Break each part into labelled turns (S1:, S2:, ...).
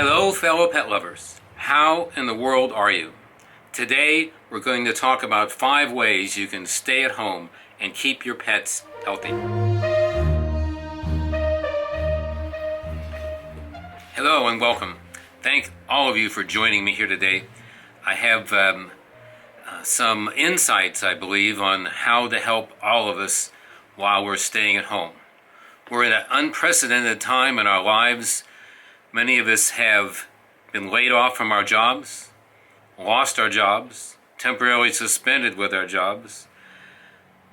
S1: Hello, fellow pet lovers. How in the world are you? Today, we're going to talk about 5 ways you can stay at home and keep your pets healthy. Hello and welcome. Thank all of you for joining me here today. I have some insights, I believe, on how to help all of us while we're staying at home. We're in an unprecedented time in our lives. Many of us have been laid off from our jobs, lost our jobs, temporarily suspended with our jobs.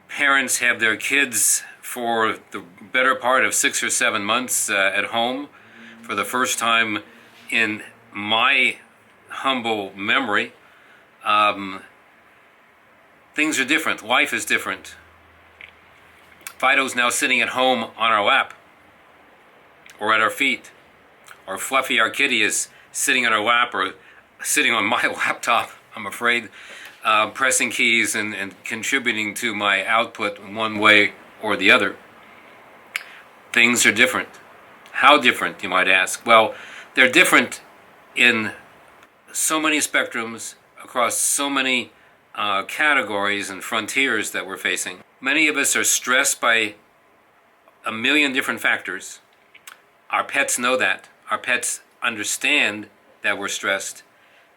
S1: Parents have their kids for the better part of 6 or 7 months at home for the first time in my humble memory. Things are different. Life is different. Fido's now sitting at home on our lap or at our feet. Or Fluffy, our kitty, is sitting on our lap or sitting on my laptop, I'm afraid, pressing keys and contributing to my output in one way or the other. Things are different. How different, you might ask? Well, they're different in so many spectrums, across so many categories and frontiers that we're facing. Many of us are stressed by a million different factors. Our pets know that. Our pets understand that we're stressed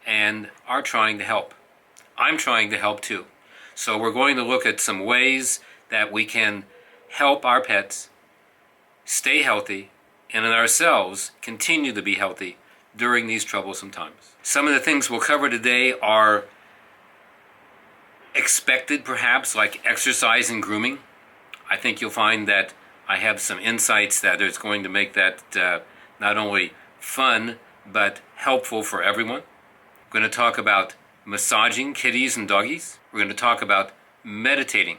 S1: and are trying to help. I'm trying to help too. So we're going to look at some ways that we can help our pets stay healthy and in ourselves continue to be healthy during these troublesome times. Some of the things we'll cover today are expected, perhaps, like exercise and grooming. I think you'll find that I have some insights that is going to make that not only fun, but helpful for everyone. We're going to talk about massaging kitties and doggies. We're going to talk about meditating.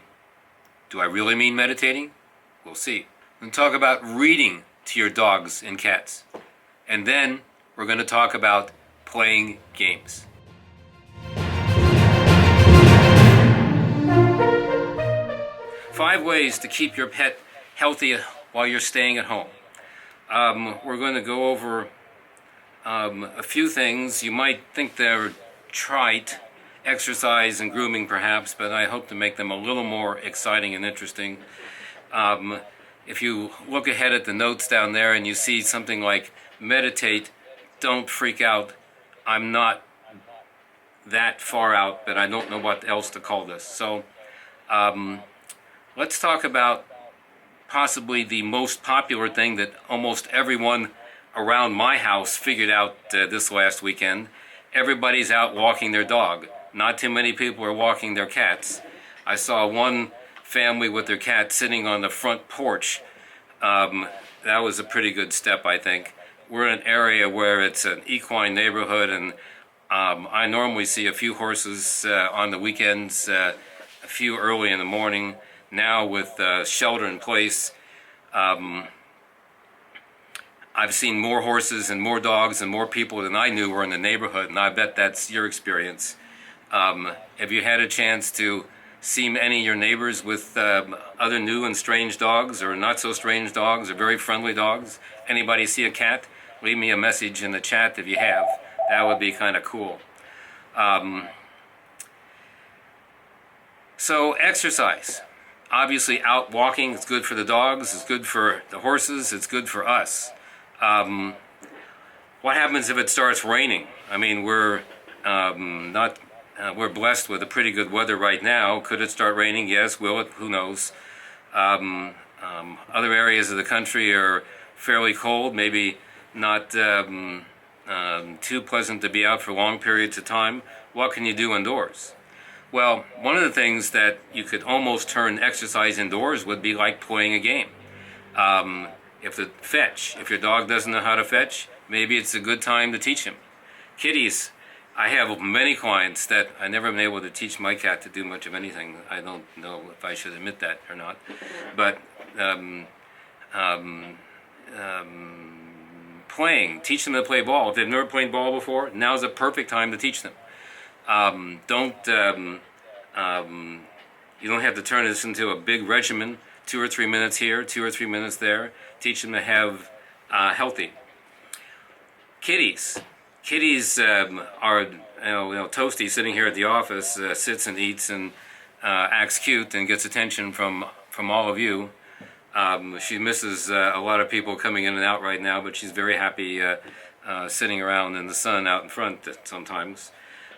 S1: Do I really mean meditating? We'll see. We're going to talk about reading to your dogs and cats. And then we're going to talk about playing games. Five ways to keep your pet healthy while you're staying at home. We're going to go over a few things. You might think they're trite, exercise and grooming perhaps, but I hope to make them a little more exciting and interesting. If you look ahead at the notes down there and you see something like meditate, don't freak out. I'm not that far out, but I don't know what else to call this. So let's talk about possibly the most popular thing that almost everyone around my house figured out this last weekend. Everybody's out walking their dog. Not too many people are walking their cats. I saw one family with their cat sitting on the front porch. That was a pretty good step, I think. We're in an area where it's an equine neighborhood, and I normally see a few horses on the weekends, a few early in the morning. Now with shelter in place, I've seen more horses and more dogs and more people than I knew were in the neighborhood, and I bet that's your experience. Have you had a chance to see any of your neighbors with other new and strange dogs, or not so strange dogs, or very friendly dogs? Anybody see a cat? Leave me a message in the chat if you have. That would be kind of cool. So exercise. Obviously out walking is good for the dogs, it's good for the horses, it's good for us. What happens if it starts raining? I mean, we're blessed with a pretty good weather right now. Could it start raining? Yes. Will it? Who knows? Other areas of the country are fairly cold, maybe not too pleasant to be out for long periods of time. What can you do indoors? Well, one of the things that you could almost turn exercise indoors would be like playing a game. If your dog doesn't know how to fetch, maybe it's a good time to teach him. Kitties, I have many clients that I never been able to teach my cat to do much of anything. I don't know if I should admit that or not. But playing, teach them to play ball. If they've never played ball before, now's a perfect time to teach them. You don't have to turn this into a big regimen, 2 or 3 minutes here, 2 or 3 minutes there. Teach them to have healthy. Kitties. Kitties are, Toasty sitting here at the office, sits and eats and acts cute and gets attention from all of you. She misses a lot of people coming in and out right now, but she's very happy sitting around in the sun out in front sometimes.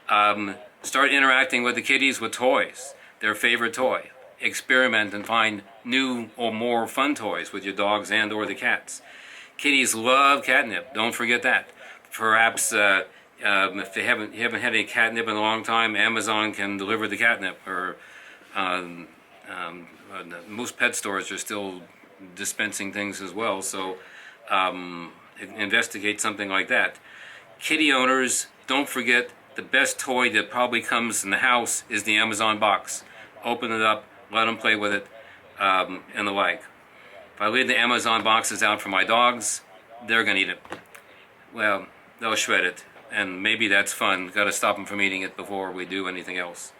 S1: Start interacting with the kitties with toys, their favorite toy. Experiment and find new or more fun toys with your dogs and or the cats. Kitties love catnip. Don't forget that. Perhaps if you haven't had any catnip in a long time, Amazon can deliver the catnip. Or most pet stores are still dispensing things as well. So investigate something like that. Kitty owners, don't forget the best toy that probably comes in the house is the Amazon box. Open it up, let them play with it, and the like. If I leave the Amazon boxes out for my dogs, they're going to eat it. Well, they'll shred it, and maybe that's fun. Got to stop them from eating it before we do anything else.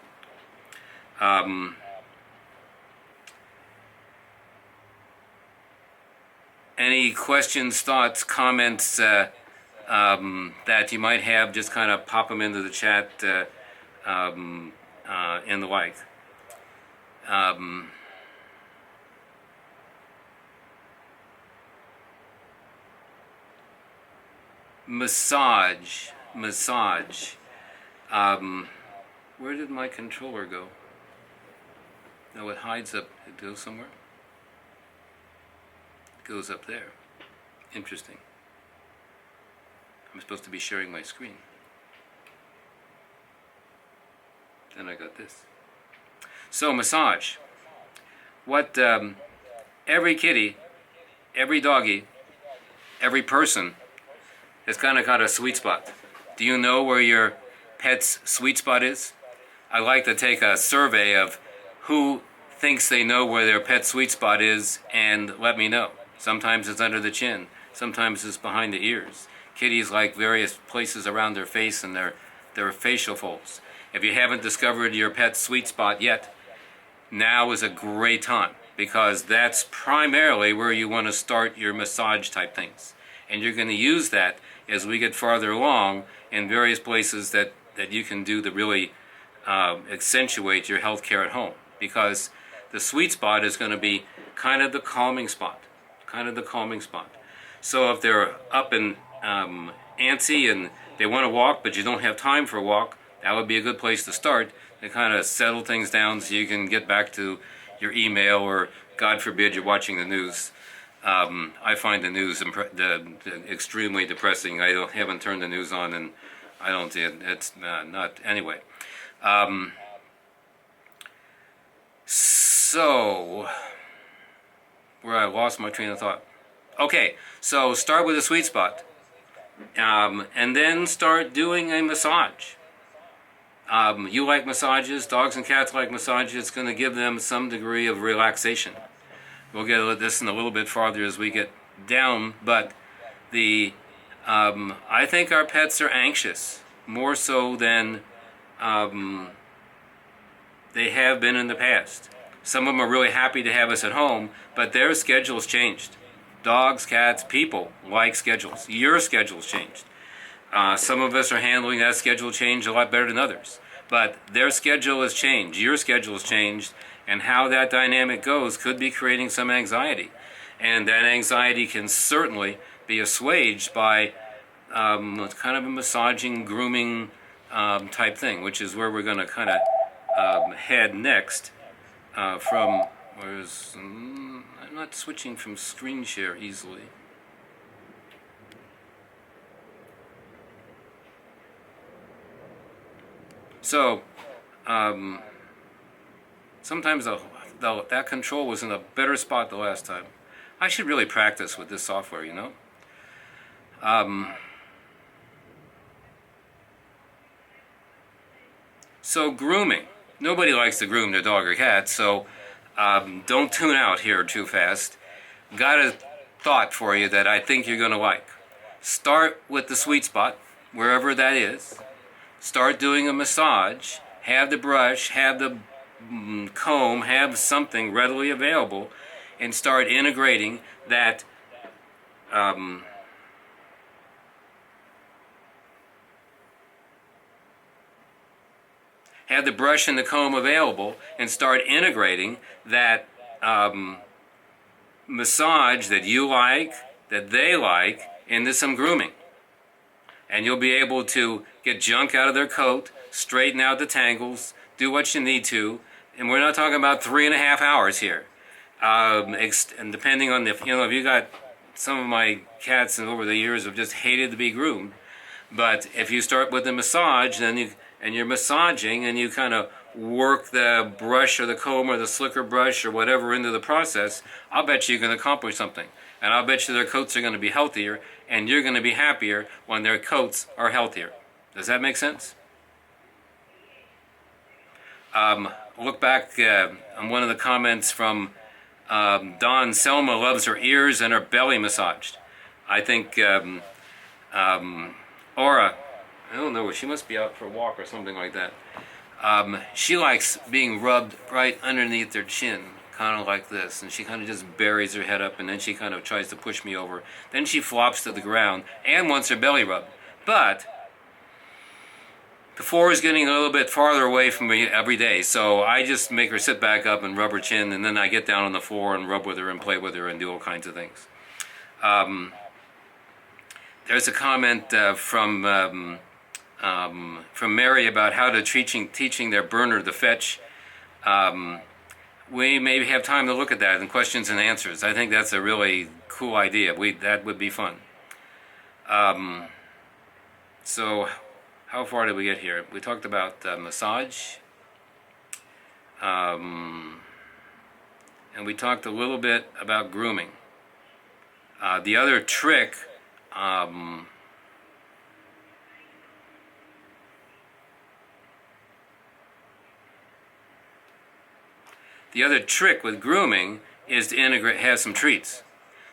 S1: Any questions, thoughts, comments that you might have, just kind of pop them into the chat and the like. Massage. Where did my controller go? No, it hides up. It goes somewhere. It goes up there. Interesting. I'm supposed to be sharing my screen. Then I got this. So, massage. What every kitty, every doggy, every person has kind of got a sweet spot. Do you know where your pet's sweet spot is? I like to take a survey of who thinks they know where their pet's sweet spot is and let me know. Sometimes it's under the chin. Sometimes it's behind the ears. Kitties like various places around their face and their facial folds. If you haven't discovered your pet's sweet spot yet, now is a great time, because that's primarily where you want to start your massage type things. And you're going to use that as we get farther along in various places that you can do to really accentuate your health care at home. Because the sweet spot is going to be kind of the calming spot. So if they're up and antsy and they want to walk but you don't have time for a walk, that would be a good place to start to kind of settle things down so you can get back to your email, or God forbid you're watching the news. I find the news extremely depressing. I haven't turned the news on, and I don't. It's not anyway. So where I lost my train of thought. Okay, so start with a sweet spot, and then start doing a massage. You like massages. Dogs and cats like massages. It's going to give them some degree of relaxation. We'll get at this in a little bit farther as we get down, but I think our pets are anxious, more so than they have been in the past. Some of them are really happy to have us at home, but their schedule's changed. Dogs, cats, people like schedules. Your schedule's changed. Some of us are handling that schedule change a lot better than others, but their schedule has changed. Your schedule has changed. And how that dynamic goes could be creating some anxiety. And that anxiety can certainly be assuaged by kind of a massaging, grooming type thing, which is where we're going to kind of head next from, I'm not switching from screen share easily. So, sometimes that control was in a better spot the last time. I should really practice with this software, you know? So grooming. Nobody likes to groom their dog or cat, so don't tune out here too fast. Got a thought for you that I think you're going to like. Start with the sweet spot, wherever that is. Start doing a massage. Have the brush, have the comb, have something readily available, and start integrating that have the brush and the comb available and start integrating that massage that you like, that they like, into some grooming. And you'll be able to get junk out of their coat, straighten out the tangles, do what you need to. And we're not talking about 3.5 hours here. And depending on if you got some of my cats and over the years have just hated to be groomed. But if you start with the massage, then you're massaging and you kind of work the brush or the comb or the slicker brush or whatever into the process, I'll bet you can accomplish something. And I'll bet you their coats are going to be healthier, and you're going to be happier when their coats are healthier. Does that make sense? Look back on one of the comments from Dawn. Selma loves her ears and her belly massaged. I think Aura, I don't know, she must be out for a walk or something like that. She likes being rubbed right underneath their chin, kind of like this, and she kind of just buries her head up, and then she kind of tries to push me over. Then she flops to the ground and wants her belly rubbed. But the floor is getting a little bit farther away from me every day, so I just make her sit back up and rub her chin, and then I get down on the floor and rub with her and play with her and do all kinds of things. There's a comment from Mary about how to teaching their burner to fetch. We maybe have time to look at that in questions and answers. I think that's a really cool idea. That would be fun. So how far did we get here? We talked about massage. And we talked a little bit about grooming. The other trick with grooming is to have some treats.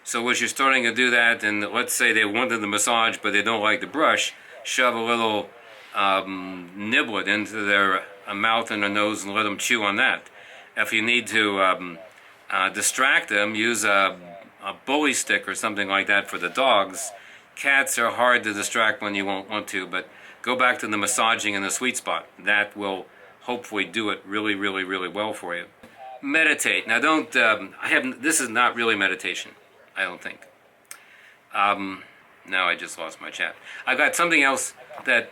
S1: So as you're starting to do that, and let's say they wanted the massage but they don't like the brush, shove a little niblet into their mouth and their nose and let them chew on that. If you need to distract them, use a bully stick or something like that for the dogs. Cats are hard to distract when you won't want to, but go back to the massaging in the sweet spot. That will hopefully do it really, really, really well for you. Meditate. Now don't, this is not really meditation, I don't think. Now I just lost my chat. I've got something else that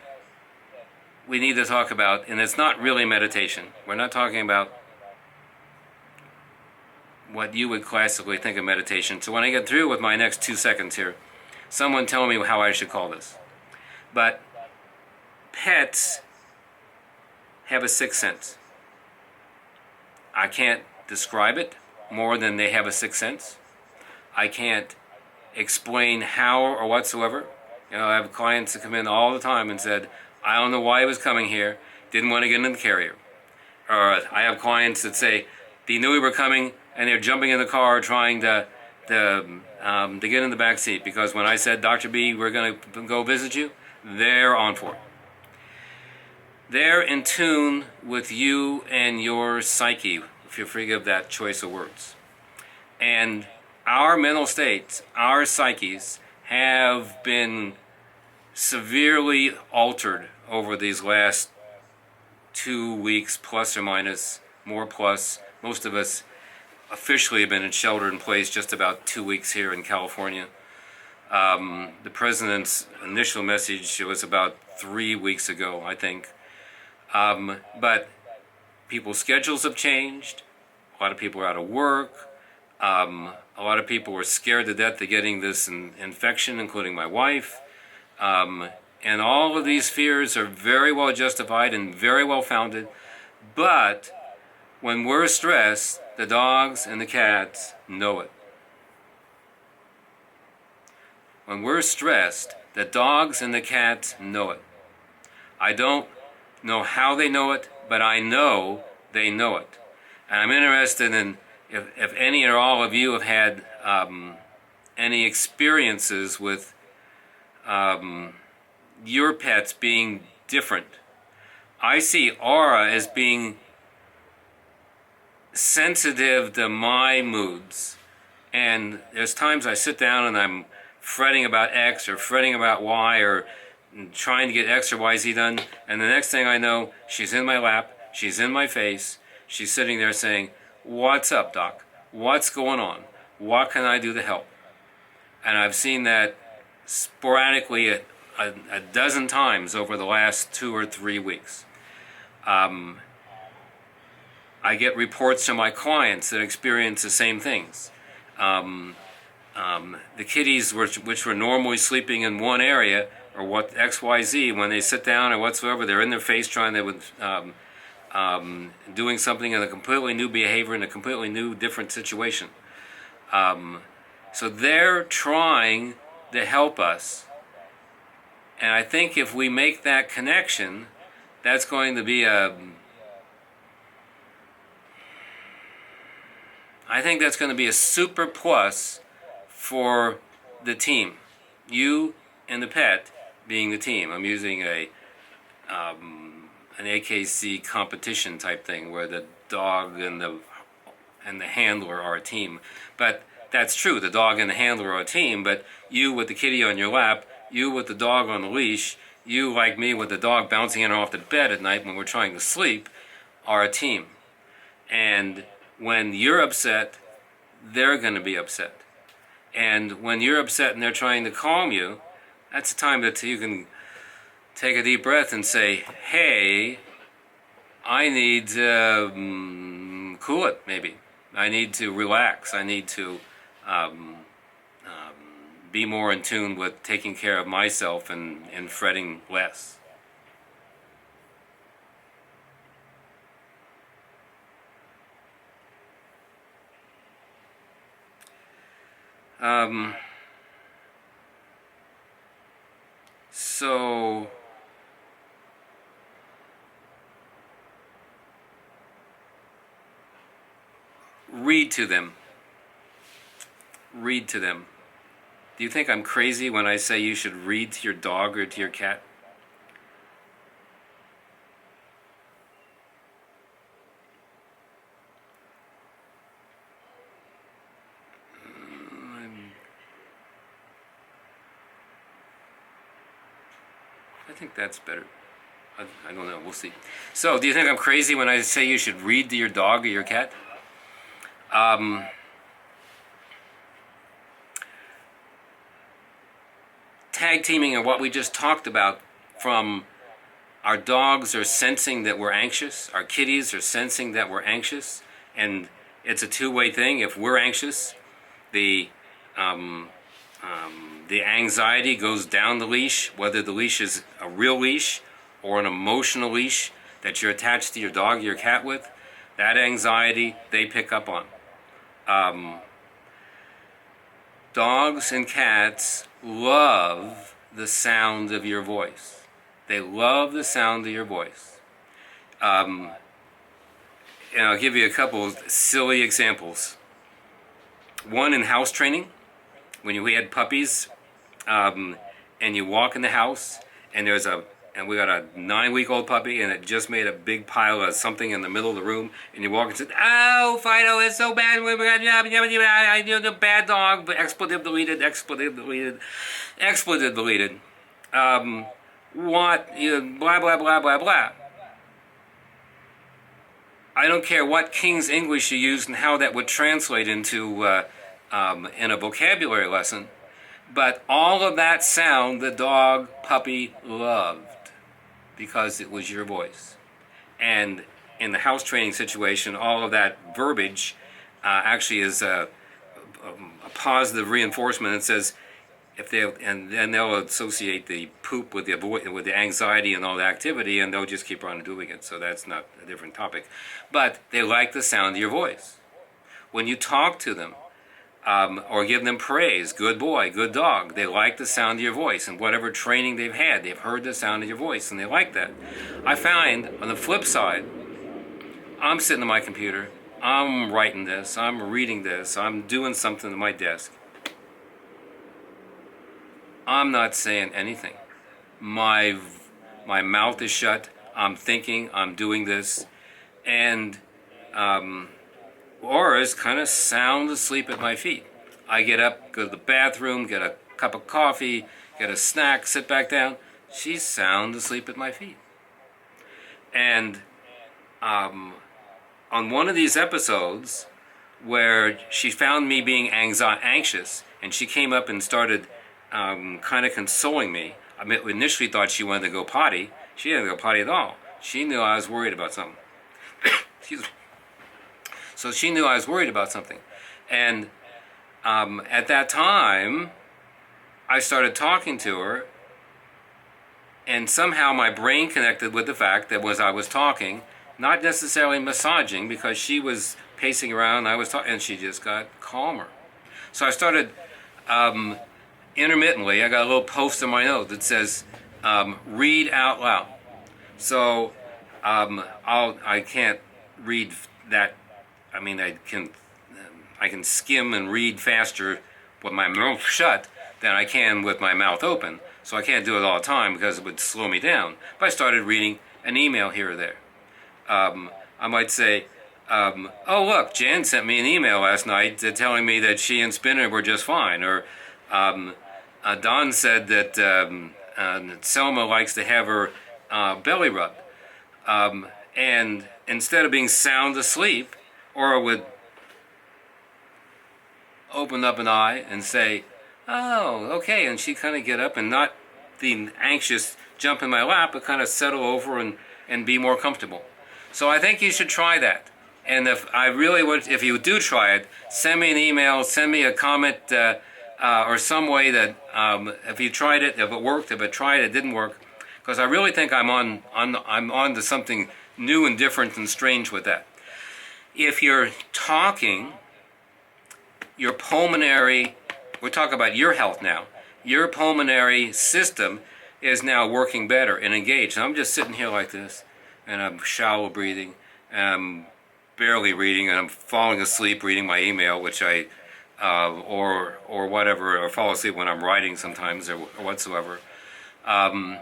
S1: we need to talk about, and it's not really meditation. We're not talking about what you would classically think of meditation. So when I get through with my next 2 seconds here, someone tell me how I should call this. But pets have a sixth sense. I can't describe it more than they have a sixth sense. I can't explain how or whatsoever. I have clients that come in all the time and said, I don't know why he was coming here, didn't want to get in the carrier. Or I have clients that say, they knew we were coming and they're jumping in the car trying to get in the back seat, because when I said, Dr. B, we're going to go visit you, they're on for it. They're in tune with you and your psyche, if you forgive that choice of words. And our mental states, our psyches, have been severely altered over these last 2 weeks, plus or minus, more plus. Most of us officially have been in shelter in place just about 2 weeks here in California. The president's initial message was about 3 weeks ago, I think. But people's schedules have changed. A lot of people are out of work. A lot of people were scared to death of getting this infection, including my wife. And all of these fears are very well justified and very well founded. But when we're stressed, the dogs and the cats know it. When we're stressed, the dogs and the cats know it. I don't know how they know it, but I know they know it. And I'm interested in if any or all of you have had any experiences with your pets being different. I see Aura as being sensitive to my moods. And there's times I sit down and I'm fretting about X or fretting about Y or trying to get X or Y, Z done, and the next thing I know, she's in my lap, She's in my face. She's sitting there saying, "What's up, Doc? What's going on? What can I do to help?" And I've seen that sporadically a dozen times over the last 2 or 3 weeks. I get reports from my clients that experience the same things. The kitties, which were normally sleeping in one area, or what XYZ, when they sit down or whatsoever, they're in their face trying to, doing something in a completely new behavior in a completely new, different situation. So they're trying to help us. And I think if we make that connection, that's going to be I think that's going to be a super plus for the team. You and the pet being the team. I'm using an AKC competition type thing where the dog and the handler are a team. But that's true. The dog and the handler are a team. But you with the kitty on your lap, you with the dog on the leash, you like me with the dog bouncing in and off the bed at night when we're trying to sleep, are a team. And when you're upset, they're going to be upset. And when you're upset and they're trying to calm you, that's the time that you can take a deep breath and say, "Hey, I need to cool it, maybe. I need to relax. I need to be more in tune with taking care of myself and fretting less." So read to them. Read to them. Do you think I'm crazy when I say you should read to your dog or to your cat? I think that's better. I don't know. We'll see. So, do you think I'm crazy when I say you should read to your dog or your cat? Tag teaming and what we just talked about, from our dogs are sensing that we're anxious, our kitties are sensing that we're anxious, and it's a two-way thing. If we're anxious, the anxiety goes down the leash, whether the leash is a real leash or an emotional leash that you're attached to your dog or your cat with. That anxiety they pick up on. Dogs and cats love the sound of your voice. They love the sound of your voice. And I'll give you a couple of silly examples. One, in house training, when we had puppies, and you walk in the house, and we got a 9-week-old puppy, and it just made a big pile of something in the middle of the room, and you walk and say, "Oh, Fido, it's so bad. I do the bad dog, but expletive deleted, expletive deleted, expletive deleted. What? Blah, blah, blah, blah, blah." I don't care what King's English you used and how that would translate into in a vocabulary lesson, but all of that sound the dog, puppy loved because it was your voice. And in the house training situation, all of that verbiage actually is a positive reinforcement. It says, and then they'll associate the poop with the anxiety and all the activity, and they'll just keep on doing it. So that's not a different topic. But they like the sound of your voice. When you talk to them, or give them praise, good boy, good dog, they like the sound of your voice. And whatever training they've had, they've heard the sound of your voice, and they like that. I find, on the flip side, I'm sitting at my computer, I'm writing this, I'm reading this, I'm doing something at my desk. I'm not saying anything. My mouth is shut, I'm thinking, I'm doing this, and Laura's kind of sound asleep at my feet. I get up, go to the bathroom, get a cup of coffee, get a snack, sit back down. She's sound asleep at my feet. And on one of these episodes where she found me being anxious, and she came up and started kind of consoling me. I initially thought she wanted to go potty. She didn't go potty at all. She knew I was worried about something. Excuse me. So she knew I was worried about something. And at that time, I started talking to her, and somehow my brain connected with the fact that I was talking, not necessarily massaging, because she was pacing around, and I was talking, and she just got calmer. So I started intermittently. I got a little post in my note that says, "Read out loud." So I can't read that. I mean, I can skim and read faster with my mouth shut than I can with my mouth open. So I can't do it all the time because it would slow me down. But I started reading an email here or there. I might say, "Oh look, Jan sent me an email last night telling me that she and Spinner were just fine." Or Don said that Selma likes to have her belly rubbed. And instead of being sound asleep, or I would open up an eye and say, "Oh, okay," and she'd kind of get up and not the anxious jump in my lap, but kind of settle over and be more comfortable. So I think you should try that. And if you do try it, send me an email, send me a comment, or some way that if you tried it, if it worked, if it tried, it didn't work, because I really think I'm on to something new and different and strange with that. If you're talking, your pulmonary, we're talking about your health now, your pulmonary system is now working better and engaged. And I'm just sitting here like this, and I'm shallow breathing, and I'm barely reading, and I'm falling asleep reading my email, which I, or whatever, or fall asleep when I'm writing sometimes, or whatsoever. And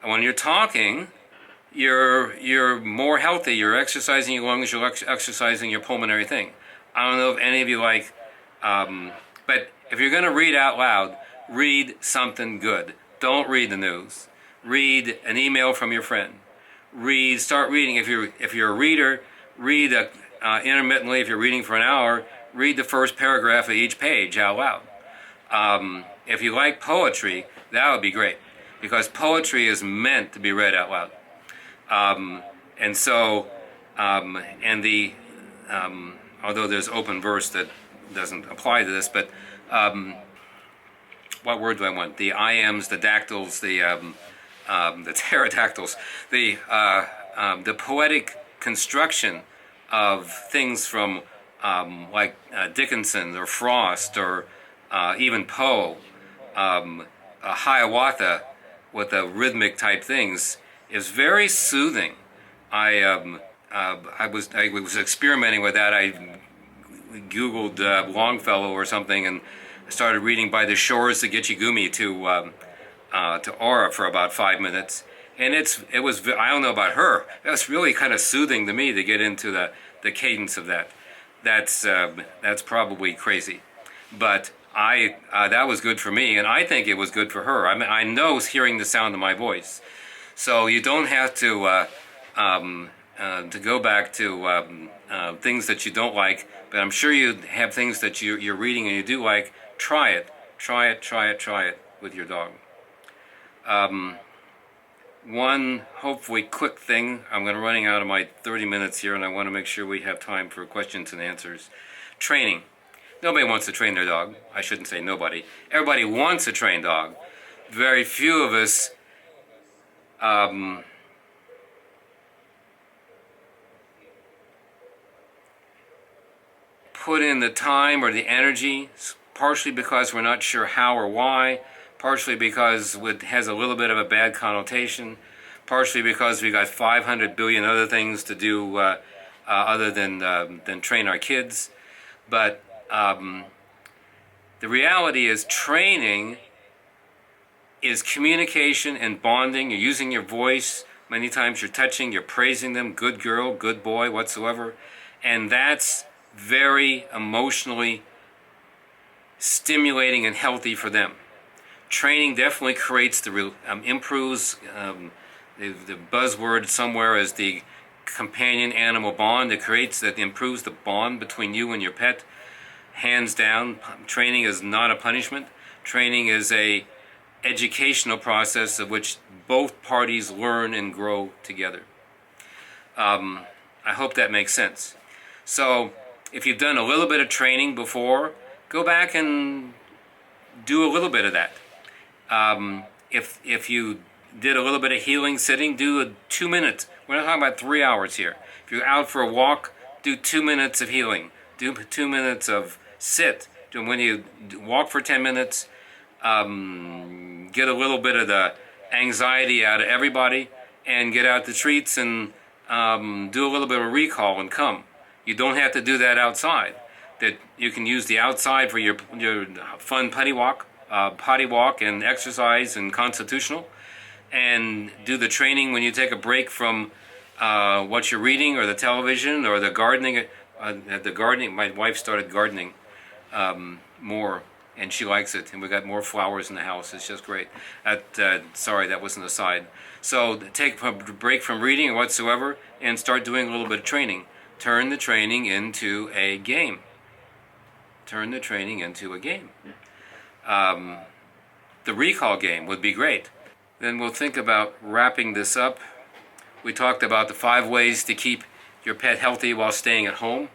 S1: when you're talking, you're more healthy. You're exercising your lungs. You're exercising your pulmonary thing. I don't know if any of you like, but if you're going to read out loud, read something good. Don't read the news. Read an email from your friend. Start reading. If you're a reader, read intermittently. If you're reading for an hour, read the first paragraph of each page out loud. If you like poetry, that would be great, because poetry is meant to be read out loud. And so, although there's open verse that doesn't apply to this, but what word do I want? The iams, the dactyls, the pterodactyls, the poetic construction of things from like Dickinson or Frost or even Poe, Hiawatha with the rhythmic type things is very soothing. I was experimenting with that. I Googled Longfellow or something and started reading By the Shores of Gitchigumi to Aura for about 5 minutes, and it was, I don't know about her, it was really kind of soothing to me to get into the cadence of that. That's probably crazy, but that was good for me, and I think it was good for her. I mean, I know hearing the sound of my voice, so you don't have to go back to things that you don't like. But I'm sure you have things that you're reading and you do like. Try it with your dog. One hopefully quick thing. I'm going to running out of my 30 minutes here, and I want to make sure we have time for questions and answers. Training. Nobody wants to train their dog. I shouldn't say nobody. Everybody wants a trained dog. Very few of us put in the time or the energy, partially because we're not sure how or why, partially because it has a little bit of a bad connotation, partially because we got 500 billion other things to do other than train our kids. But the reality is, training is communication and bonding. You're using your voice. Many times you're touching, you're praising them, good girl, good boy, whatsoever. And that's very emotionally stimulating and healthy for them. Training definitely creates improves, the buzzword somewhere is the companion-animal bond. That improves the bond between you and your pet. Hands down, training is not a punishment. Training is a educational process of which both parties learn and grow together. I hope that makes sense. So if you've done a little bit of training before, go back and do a little bit of that. If you did a little bit of healing sitting, do 2 minutes. We're not talking about 3 hours here. If you're out for a walk, do 2 minutes of healing. Do 2 minutes of sit. When you walk for 10 minutes, get a little bit of the anxiety out of everybody, and get out the treats and do a little bit of recall and come. You don't have to do that outside. That you can use the outside for your fun potty walk and exercise and constitutional, and do the training when you take a break from what you're reading or the television or the gardening. My wife started gardening more, and she likes it, and we got more flowers in the house. It's just great. Sorry, that wasn't a side. So take a break from reading or whatsoever and start doing a little bit of training. Turn the training into a game. Turn the training into a game. The recall game would be great. Then we'll think about wrapping this up. We talked about the 5 ways to keep your pet healthy while staying at home.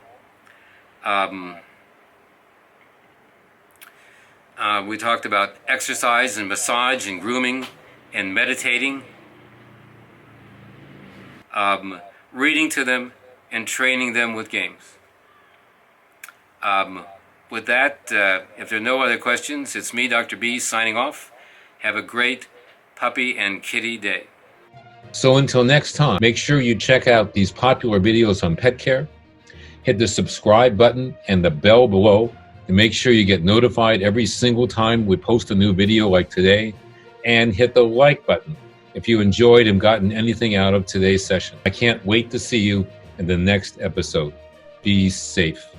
S1: We talked about exercise and massage and grooming and meditating. Reading to them and training them with games. With that, if there are no other questions, it's me, Dr. B, signing off. Have a great puppy and kitty day. So until next time, make sure you check out these popular videos on pet care. Hit the subscribe button and the bell below to make sure you get notified every single time we post a new video like today. And hit the like button if you enjoyed and gotten anything out of today's session. I can't wait to see you in the next episode. Be safe.